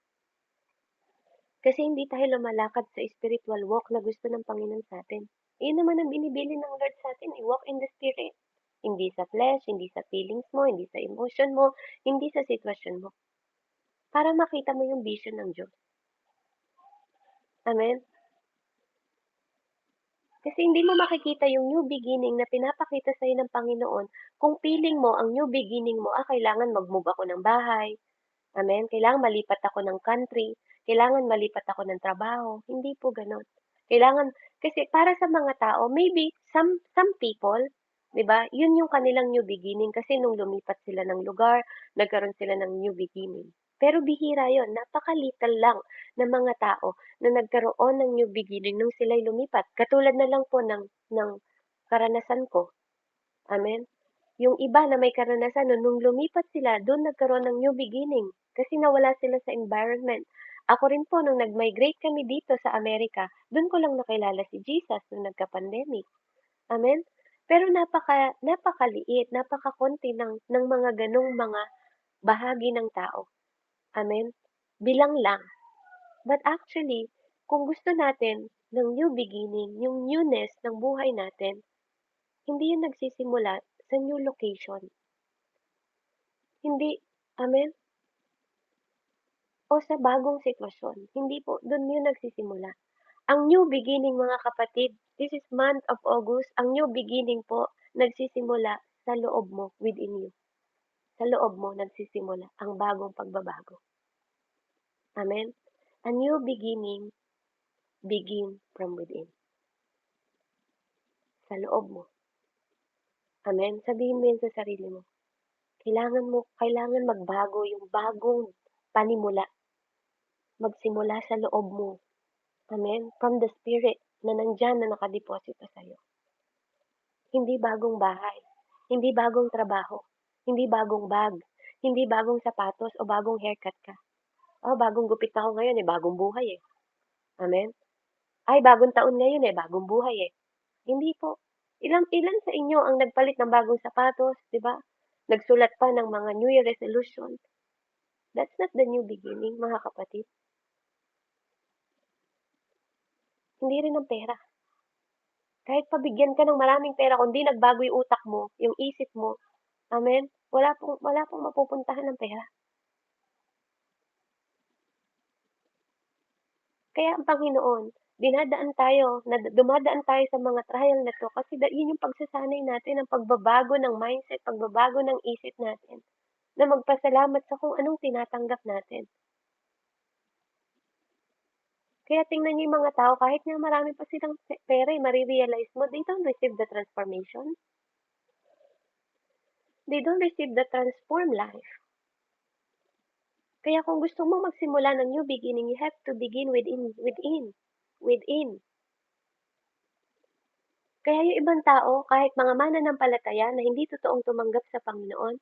kasi hindi tayo lumalakad sa spiritual walk na gusto ng Panginoon sa atin. Iyon naman ang binibili ng Lord sa atin, i-walk in the Spirit. Hindi sa flesh, hindi sa feelings mo, hindi sa emotion mo, hindi sa sitwasyon mo. Para makita mo yung vision ng Diyos. Amen? Kasi hindi mo makikita yung new beginning na pinapakita sa'yo ng Panginoon kung feeling mo ang new beginning mo, kailangan mag-move ako ng bahay. Amen? Kailangan malipat ako ng country. Kailangan malipat ako ng trabaho. Hindi po ganon. Kailangan, kasi para sa mga tao, maybe some people, 'di ba? Yun yung kanilang new beginning kasi nung lumipat sila ng lugar, nagkaroon sila ng new beginning. Pero bihira 'yon, napakalital lang ng mga tao na nagkaroon ng new beginning nung sila'y lumipat. Katulad na lang po ng karanasan ko. Amen. Yung iba na may karanasan nung lumipat sila, doon nagkaroon ng new beginning kasi nawala sila sa environment. Ako rin po, nung nag-migrate kami dito sa Amerika, doon ko lang nakilala si Jesus nung nagka-pandemic. Amen? Pero napakaliit, napakakonti ng mga ganong mga bahagi ng tao. Amen? Bilang lang. But actually, kung gusto natin ng new beginning, yung newness ng buhay natin, hindi yan nagsisimula sa new location. Hindi, amen? O sa bagong sitwasyon. Hindi po, doon yun nagsisimula. Ang new beginning, mga kapatid, This is month of August. Ang new beginning po, nagsisimula sa loob mo, within you. Sa loob mo nagsisimula ang bagong pagbabago. Amen? A new beginning begin from within. Sa loob mo. Amen? Sabihin mo yan sa sarili mo. Kailangan magbago yung bagong panimula. Magsimula sa loob mo. Amen? From the Spirit na nandyan na nakadeposito sa'yo. Hindi bagong bahay. Hindi bagong trabaho. Hindi bagong bag. Hindi bagong sapatos o bagong haircut ka. Oh, bagong gupit ako ngayon bagong buhay Amen? Ay, bagong taon ngayon bagong buhay Hindi po. Ilan sa inyo ang nagpalit ng bagong sapatos, di ba? Nagsulat pa ng mga New Year resolution. That's not the new beginning, mga kapatid. Hindi rin ang pera. Kahit pabigyan ka ng maraming pera, kung di nagbago yung utak mo, yung isip mo, amen? Wala pong mapupuntahan ng pera. Kaya ang Panginoon, dumadaan tayo sa mga trial na to kasi yun yung pagsasanay natin, ang pagbabago ng mindset, pagbabago ng isip natin, na magpasalamat sa kung anong tinatanggap natin. Kaya tingnan niyo yung mga tao, kahit nga marami pa silang pera, marirealize mo, they don't receive the transformation. They don't receive the transformed life. Kaya kung gusto mo magsimula ng new beginning, you have to begin within. Kaya yung ibang tao, kahit mga mananampalataya na hindi totoong tumanggap sa Panginoon,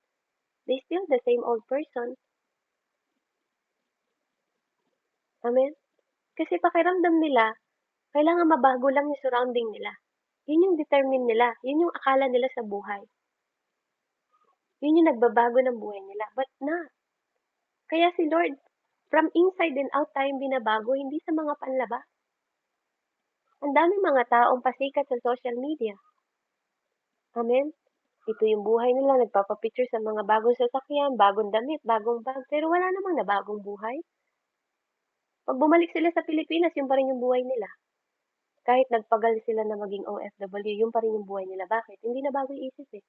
they still the same old person. Amen? Kasi pakiramdam nila, kailangan mabago lang yung surrounding nila. Yun yung determine nila. Yun yung akala nila sa buhay. Yun yung nagbabago ng buhay nila. But not. Kaya si Lord, from inside and out tayong binabago, hindi sa mga panlabas. Ang daming mga taong pasikat sa social media. Amen? Ito yung buhay nila, nagpapapicture sa mga bagong sasakyan, bagong damit, bagong bag, pero wala namang nabagong buhay. Pag bumalik sila sa Pilipinas, yun pa rin yung buhay nila. Kahit nagpagal sila na maging OFW, yun pa rin yung buhay nila. Bakit? Hindi na bago yung isip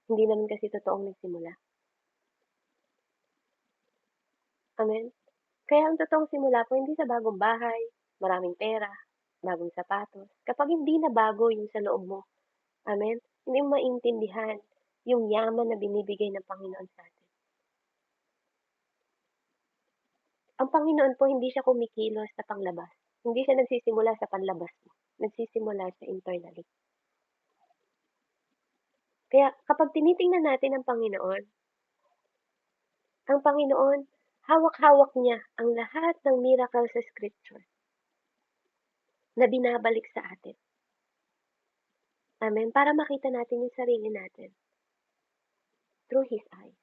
Hindi naman kasi totoong nagsimula. Amen? Kaya ang totoong simula po, hindi sa bagong bahay, maraming pera, bagong sapatos. Kapag hindi na bago yung sa loob mo, amen? Hindi mo maintindihan yung yaman na binibigay ng Panginoon sa atin. Ang Panginoon po hindi siya kumikilos sa panglabas. Hindi siya nagsisimula sa panlabas mo. Nagsisimula siya internally. Kaya kapag tinitingnan natin ang Panginoon, hawak-hawak niya ang lahat ng miracle sa scripture na binabalik sa atin. Amen? Para makita natin yung sarili natin through His eyes.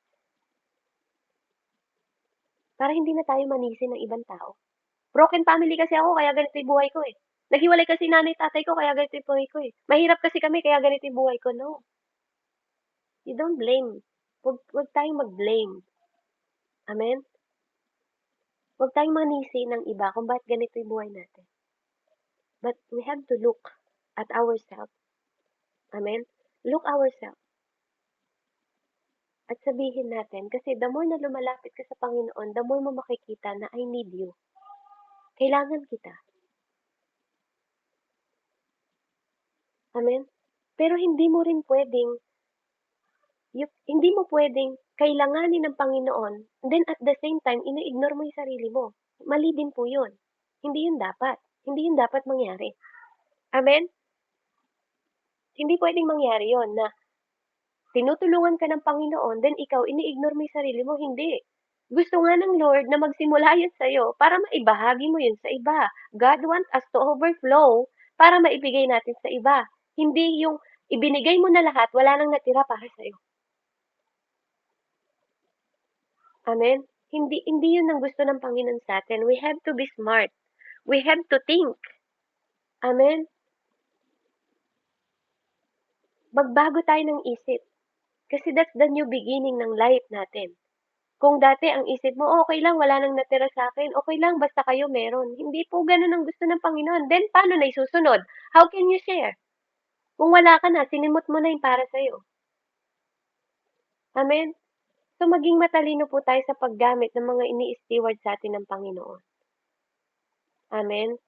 Para hindi na tayo manisi ng ibang tao. Broken family kasi ako, kaya ganito yung buhay ko Naghiwalay kasi nanay tatay ko, kaya ganito yung buhay ko Mahirap kasi kami, kaya ganito yung buhay ko. No. You don't blame. Huwag tayong mag-blame. Amen? Huwag tayong manisi ng iba kung bakit ganito yung buhay natin. But we have to look at ourselves. Amen? Look ourselves. At sabihin natin, kasi the more na lumalapit ka sa Panginoon, the more mo makikita na I need you. Kailangan kita. Amen? Pero hindi mo pwedeng kailanganin ng Panginoon, then at the same time, ina-ignore mo yung sarili mo. Mali din po yun. Hindi yun dapat. Hindi yun dapat mangyari. Amen? Hindi pwedeng mangyari yon na tinutulungan ka ng Panginoon, then ikaw, ini-ignore mo yung sarili mo. Hindi. Gusto nga ng Lord na magsimula yun sa'yo para maibahagi mo yun sa iba. God wants us to overflow para maibigay natin sa iba. Hindi yung ibinigay mo na lahat, wala nang natira para sa'yo. Amen? Hindi yun ang gusto ng Panginoon sa atin. We have to be smart. We have to think. Amen? Magbago tayo ng isip. Kasi that's the new beginning ng life natin. Kung dati ang isip mo, "Okey lang wala nang natira sa'kin, okey lang basta kayo meron." Hindi po gano'n ang gusto ng Panginoon. Then paano na 'yung susunod? How can you share? Kung wala ka na, sinimot mo na 'yung para sa'yo. Amen? So maging matalino po tayo sa paggamit ng mga ini-steward sa'tin ng Panginoon. Amen?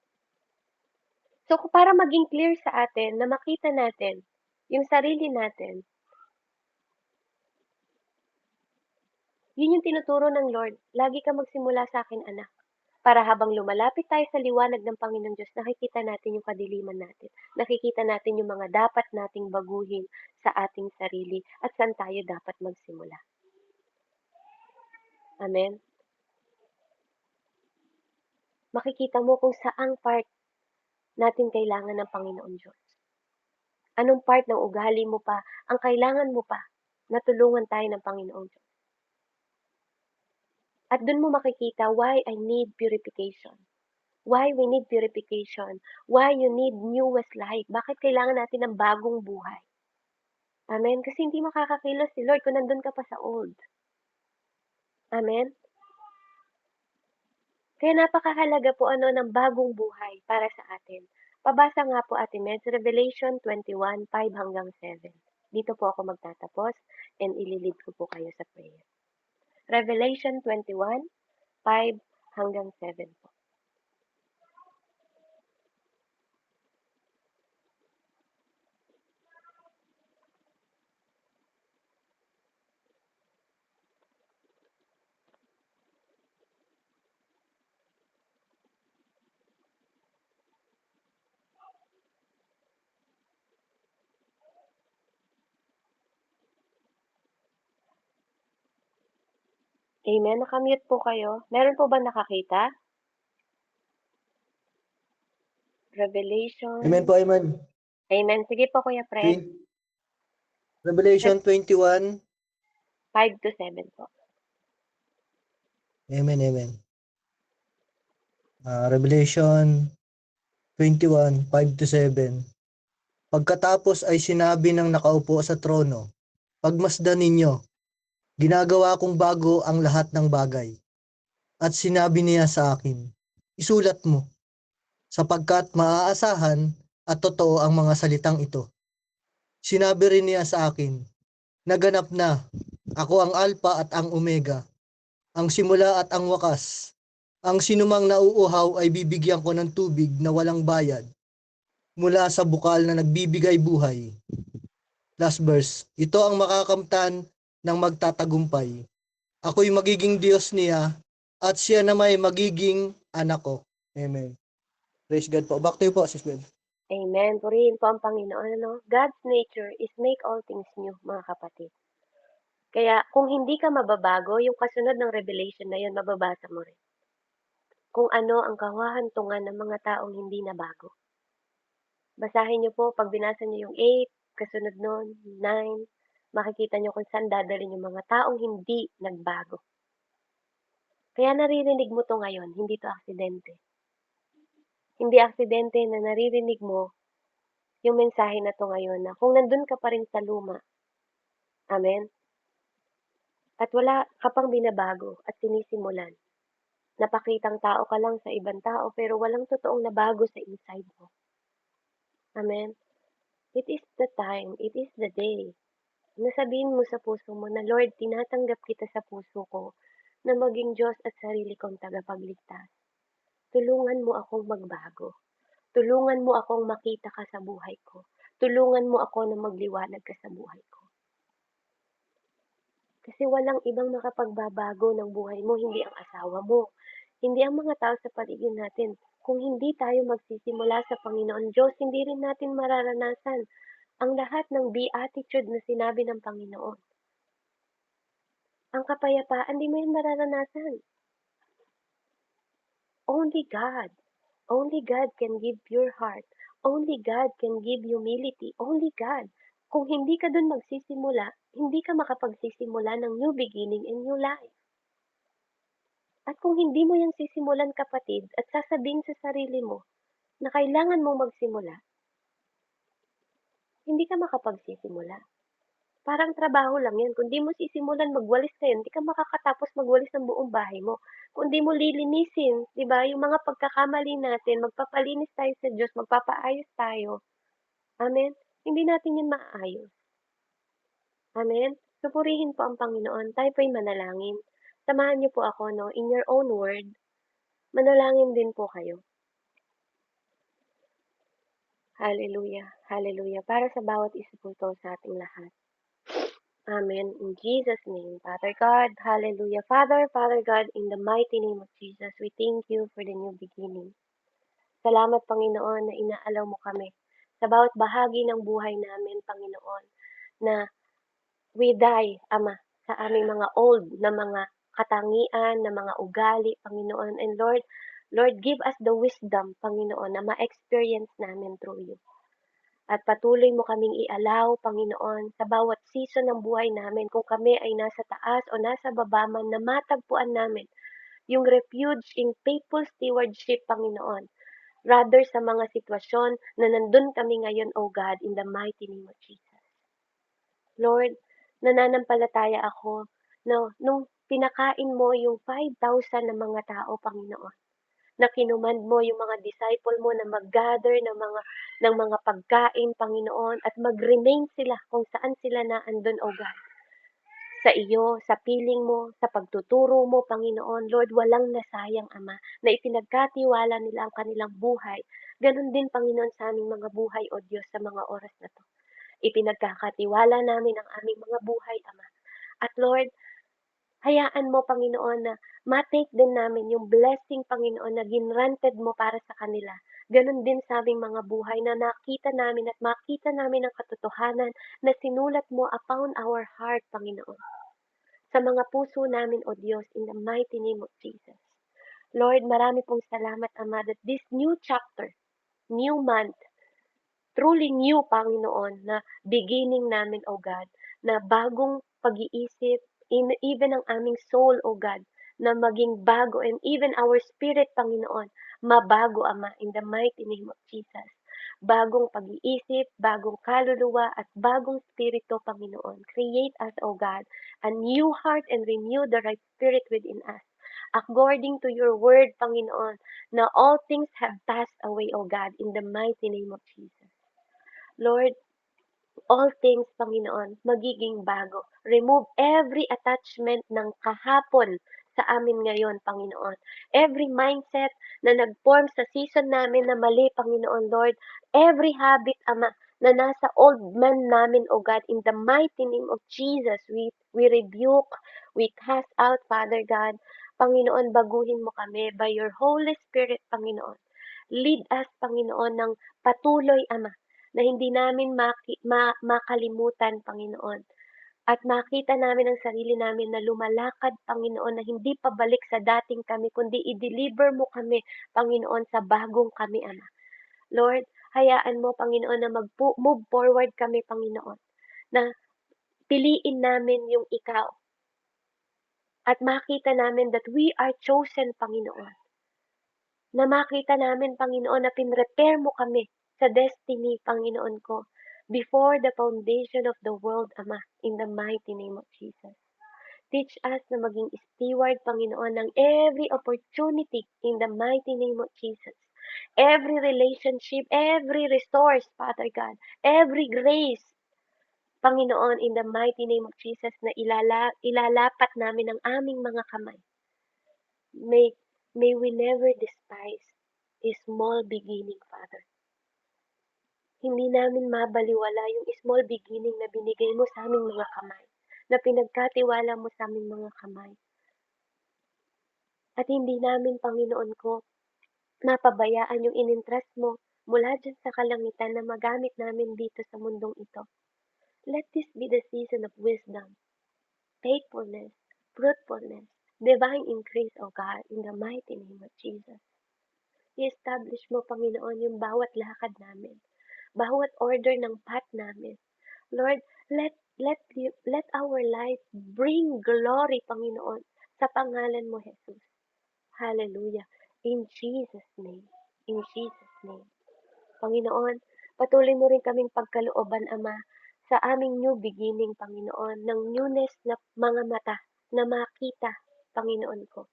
So para maging clear sa atin na makita natin 'yung sarili natin, 'yun 'yung tinuturo ng Lord, "Lagi kang magsimula sa'kin anak." Para habang lumalapit tayo sa liwanag ng Panginoong Diyos, nakikita natin yung kadiliman natin. Nakikita natin yung mga dapat nating baguhin sa ating sarili at saan tayo dapat magsimula. Amen? Makikita mo kung saang part natin kailangan ng Panginoon Diyos. Anong part ng ugali mo pa ang kailangan mo pa na tulungan tayo ng Panginoong Diyos. At dun mo makikita why I need purification. Why we need purification. Why you need newest life. Bakit kailangan natin ng bagong buhay. Amen? Kasi hindi makakakilos si Lord kung nandun ka pa sa old. Amen? Kaya napakahalaga po ng bagong buhay para sa atin. Pabasa nga po Ate Meds, Revelation 21:5-7. Dito po ako magtatapos and ililid ko po kayo sa prayer. Revelation 21:5-7 po. Amen. Nakamute po kayo. Meron po ba nakakita? Revelation. Amen po, amen. Amen. Sige po Kuya Fred. Revelation 21. 5-7 po. Amen, amen. Revelation 21, 5-7. Pagkatapos ay sinabi ng nakaupo sa trono, pagmasdan ninyo, ginagawa kong bago ang lahat ng bagay. At sinabi niya sa akin, isulat mo, sapagkat maaasahan at totoo ang mga salitang ito. Sinabi rin niya sa akin, naganap na, ako ang Alpha at ang Omega, ang simula at ang wakas. Ang sinumang nauuhaw ay bibigyan ko ng tubig na walang bayad mula sa bukal na nagbibigay buhay. Last verse, ito ang makakamtan ng magtatagumpay. Ako'y magiging Diyos niya at siya na may magiging anak ko. Amen. Praise God po. Back to you po, Sis Ben. Amen. Purihin po ang Panginoon. God's nature is make all things new, mga kapatid. Kaya kung hindi ka mababago, yung kasunod ng revelation na yun, mababasa mo rin. Kung ano ang kahahantungan ng mga taong hindi nabago. Basahin niyo po, pag binasa niyo yung 8, kasunod nun, 9, makikita niyo kung saan dadalhin yung mga taong hindi nagbago. Kaya naririnig mo to ngayon, hindi to aksidente. Hindi aksidente na naririnig mo yung mensahe na to ngayon na kung nandun ka pa rin sa luma, amen, at wala ka pang binabago at sinisimulan, napakitang tao ka lang sa ibang tao pero walang totoong nabago sa inside mo. Amen. It is the time, it is the day. Nasabihin mo sa puso mo na, Lord, tinatanggap kita sa puso ko na maging Diyos at sarili kong tagapagligtas. Tulungan mo akong magbago. Tulungan mo akong makita ka sa buhay ko. Tulungan mo ako na magliwanag ka sa buhay ko. Kasi walang ibang makapagbabago ng buhay mo, hindi ang asawa mo, hindi ang mga tao sa paligid natin. Kung hindi tayo magsisimula sa Panginoon Diyos, hindi rin natin mararanasan ang lahat ng beatitude na sinabi ng Panginoon. Ang kapayapaan, di mo yan mararanasan. Only God. Only God can give pure heart. Only God can give humility. Only God. Kung hindi ka dun magsisimula, hindi ka makapagsisimula ng new beginning and new life. At kung hindi mo yan sisimulan kapatid at sasabihin sa sarili mo na kailangan mo magsimula, hindi ka makapagsisimula. Parang trabaho lang yan. Kung di mo sisimulan magwalis ngayon, di ka makakatapos magwalis ng buong bahay mo. Kung di mo lilinisin, di ba, yung mga pagkakamali natin, magpapalinis tayo sa Diyos, magpapaayos tayo. Amen? Hindi natin yan maayos. Amen? Supurihin po ang Panginoon. Tayo po'y manalangin. Samahan niyo po ako, no, in your own word. Manalangin din po kayo. Hallelujah. Hallelujah. Para sa bawat isa po ito sa ating lahat. Amen. In Jesus' name, Father God, hallelujah. Father God, in the mighty name of Jesus, we thank you for the new beginning. Salamat, Panginoon, na inaalaw mo kami sa bawat bahagi ng buhay namin, Panginoon, na we die, Ama, sa aming mga old na mga katangian, na mga ugali, Panginoon. And Lord, give us the wisdom, Panginoon, na ma-experience namin through you. At patuloy mo kaming ialaw, Panginoon, sa bawat season ng buhay namin, kung kami ay nasa taas o nasa baba man, na matagpuan namin yung refuge in faithful stewardship, Panginoon, rather sa mga sitwasyon na nandun kami ngayon, O God, in the mighty name of Jesus. Lord, nananampalataya ako na nung pinakain mo yung 5,000 na mga tao, Panginoon, na kinumand mo yung mga disciple mo na mag-gather ng mga pagkain, Panginoon, at mag-remain sila kung saan sila naandun, O God. Sa iyo, sa piling mo, sa pagtuturo mo, Panginoon, Lord, walang nasayang, Ama, na ipinagkatiwala nila ang kanilang buhay. Ganon din, Panginoon, sa aming mga buhay, O Diyos, sa mga oras na to. Ipinagkakatiwala namin ang aming mga buhay, Ama. At Lord, hayaan mo, Panginoon, na ma-take din namin yung blessing, Panginoon, na ginranted mo para sa kanila. Ganon din sa aming mga buhay na nakita namin at makita namin ang katotohanan na sinulat mo upon our heart, Panginoon. Sa mga puso namin, O Diyos, in the mighty name of Jesus. Lord, marami pong salamat, Ama, that this new chapter, new month, truly new, Panginoon, na beginning namin, O God, na bagong pag-iisip, even ang aming soul, O God, na maging bago, and even our spirit, Panginoon, mabago, Ama, in the mighty name of Jesus. Bagong pag-iisip, bagong kaluluwa, at bagong spirito, Panginoon. Create us, O God, a new heart and renew the right spirit within us. According to your word, Panginoon, na all things have passed away, O God, in the mighty name of Jesus. Lord, all things, Panginoon, magiging bago. Remove every attachment ng kahapon sa amin ngayon, Panginoon. Every mindset na nag-form sa season namin na mali, Panginoon, Lord. Every habit, Ama, na nasa old man namin, O God, in the mighty name of Jesus, we rebuke, we cast out, Father God. Panginoon, baguhin mo kami by your Holy Spirit, Panginoon. Lead us, Panginoon, ng patuloy, Ama, na hindi namin makalimutan, Panginoon. At makita namin ang sarili namin na lumalakad, Panginoon, na hindi pabalik sa dating kami, kundi i-deliver mo kami, Panginoon, sa bagong kami, Ama. Lord, hayaan mo, Panginoon, na mag-move forward kami, Panginoon, na piliin namin yung ikaw. At makita namin that we are chosen, Panginoon. Na makita namin, Panginoon, na pinrepare mo kami sa destiny, Panginoon ko, before the foundation of the world, Ama, in the mighty name of Jesus. Teach us na maging steward, Panginoon, ng every opportunity in the mighty name of Jesus. Every relationship, every resource, Father God, every grace, Panginoon, in the mighty name of Jesus, na ilalapat namin ang aming mga kamay. May we never despise a small beginning, Father. Hindi namin mabaliwala yung small beginning na binigay mo sa aming mga kamay, na pinagkatiwala mo sa aming mga kamay. At hindi namin, Panginoon ko, napabayaan yung inintrust mo mula dyan sa kalangitan na magamit namin dito sa mundong ito. Let this be the season of wisdom, faithfulness, fruitfulness, divine increase, O God, in the mighty name of Jesus. I-establish mo, Panginoon, yung bawat lakad namin, bawat order ng path namin. Lord, let our life bring glory, Panginoon, sa pangalan mo, Jesus. Hallelujah. In Jesus' name. In Jesus' name. Panginoon, patuloy mo rin kaming pagkalooban, Ama, sa aming new beginning, Panginoon, ng newness na mga mata na makita, Panginoon ko.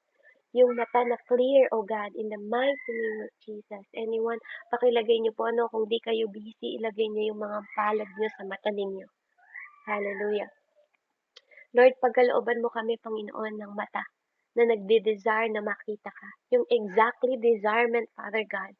Yung mata na clear, O God, in the mighty name of Jesus. Anyone, pakilagay niyo po, kung di kayo busy, ilagay niyo yung mga palad niyo sa mata ninyo. Hallelujah. Lord, pagkalooban mo kami, Panginoon, ng mata na nagde-desire na makita ka. Yung exactly desirement, Father God,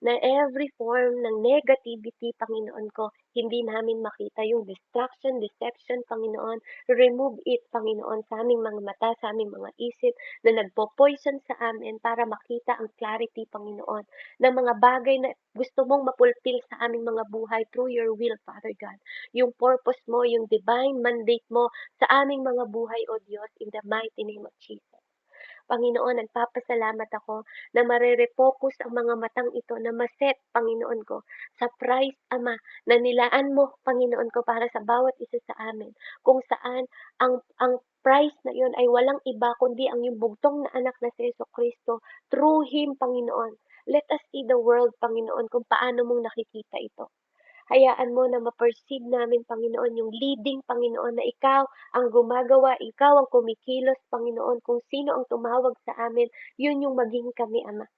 na every form ng negativity, Panginoon ko, hindi namin makita. Yung distraction, deception, Panginoon, remove it, Panginoon, sa aming mga mata, sa aming mga isip, na nagpo-poison sa amin para makita ang clarity, Panginoon, ng mga bagay na gusto mong mapulpil sa aming mga buhay through your will, Father God. Yung purpose mo, yung divine mandate mo sa aming mga buhay, O Diyos, in the mighty name of Jesus. Panginoon, nagpapasalamat ako na marere-focus ang mga matang ito na maset, Panginoon ko, sa price, Ama, na nilaan mo, Panginoon ko, para sa bawat isa sa amin. Kung saan ang price na yon ay walang iba kundi ang yung bugtong na anak na si Jesucristo. Through Him, Panginoon. Let us see the world, Panginoon, kung paano mong nakikita ito. Hayaan mo na ma-perceive namin, Panginoon, yung leading, Panginoon, na ikaw ang gumagawa, ikaw ang kumikilos, Panginoon, kung sino ang tumawag sa amin, yun yung maging kami, Ama.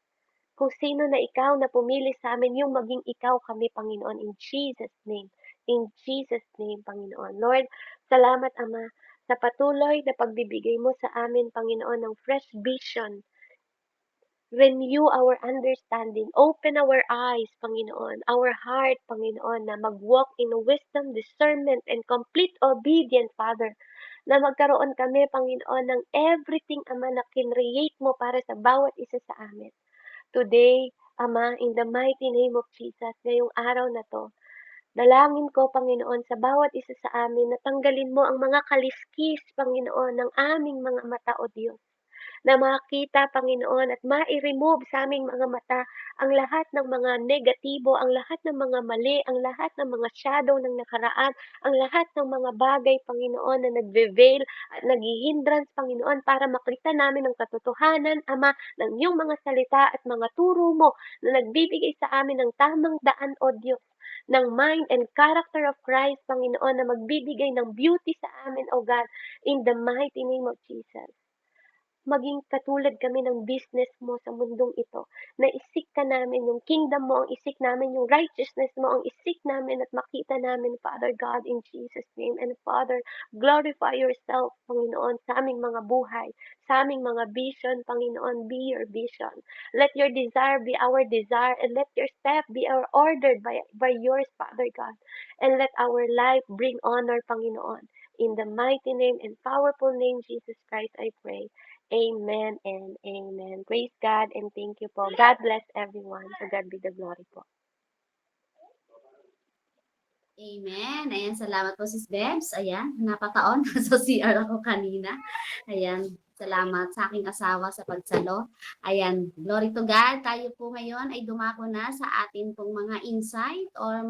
Kung sino na ikaw na pumili sa amin, yung maging ikaw kami, Panginoon, in Jesus' name. In Jesus' name, Panginoon. Lord, salamat, Ama, sa patuloy na pagbibigay mo sa amin, Panginoon, ng fresh vision. Renew our understanding. Open our eyes, Panginoon. Our heart, Panginoon, na mag-walk in wisdom, discernment, and complete obedience, Father. Na magkaroon kami, Panginoon, ng everything, Ama, na kinreate mo para sa bawat isa sa amin. Today, Ama, in the mighty name of Jesus, ngayong araw na to, dalangin ko, Panginoon, sa bawat isa sa amin na tanggalin mo ang mga kaliskis, Panginoon, ng aming mga mata, O Diyos, na makita, Panginoon, at ma-remove sa aming mga mata ang lahat ng mga negatibo, ang lahat ng mga mali, ang lahat ng mga shadow ng nakaraan, ang lahat ng mga bagay, Panginoon, na nagve-veil at naghihindrance, Panginoon, para makita namin ang katotohanan, Ama, ng iyong mga salita at mga turo mo na nagbibigay sa amin ng tamang daan, O Diyos, ng mind and character of Christ, Panginoon, na magbibigay ng beauty sa amin, O God, in the mighty name of Jesus. Maging katulad kami ng business mo sa mundong ito, na isik ka namin yung kingdom mo, ang isik namin yung righteousness mo, ang isik namin at makita namin, Father God, in Jesus' name. And Father, glorify yourself, Panginoon, sa aming mga buhay, sa aming mga vision, Panginoon, be your vision. Let your desire be our desire, and let your step be ordered by yours, Father God. And let our life bring honor, Panginoon. In the mighty name and powerful name, Jesus Christ, I pray. Amen and amen. Praise God and thank you po. God bless everyone. To God be the glory po. Amen. Ayan, salamat po Sis Bebs. Ayan, napataon. Sa CR ako kanina. Ayan, salamat sa aking asawa sa pagsalo. Ayan, glory to God. Tayo po ngayon ay dumako na sa atin pong mga insight or